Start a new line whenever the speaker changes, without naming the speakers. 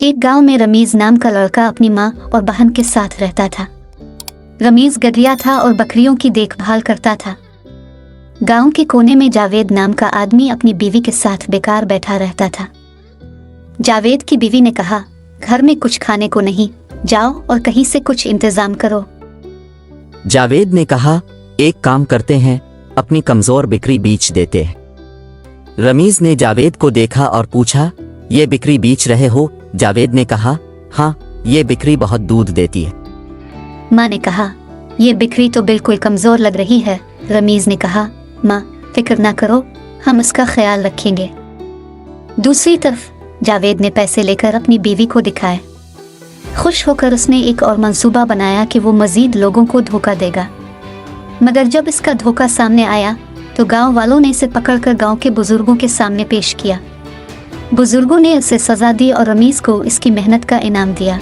एक गांव में रमीज नाम का लड़का अपनी माँ और बहन के साथ रहता था। रमीज गधिया था और बकरियों की देखभाल करता था। गांव के कोने में जावेद नाम का आदमी अपनी बीवी के साथ बेकार बैठा रहता था। जावेद की बीवी ने कहा, घर में कुछ खाने को नहीं, जाओ और कहीं से कुछ इंतजाम करो।
जावेद ने कहा, एक काम करते हैं, अपनी कमजोर बिक्री बेच देते हैं। रमीज ने जावेद को देखा और पूछा, ये बिक्री बेच रहे हो? जावेद ने कहा, हाँ, ये बिक्री बहुत दूध देती है।
माँ ने कहा, ये बिक्री तो बिल्कुल कमजोर लग रही है। रमीज ने कहा, माँ फिक्र ना करो, हम इसका ख्याल रखेंगे। दूसरी तरफ जावेद ने पैसे लेकर अपनी बीवी को दिखाए। खुश होकर उसने एक और मंसूबा बनाया कि वो मजीद लोगों को धोखा देगा। मगर जब इसका धोखा सामने आया तो गांव वालों ने इसे पकड़कर गांव के बुजुर्गों के सामने पेश किया। बुजुर्गों ने उसे सजा दी और रमीज को इसकी मेहनत का इनाम दिया।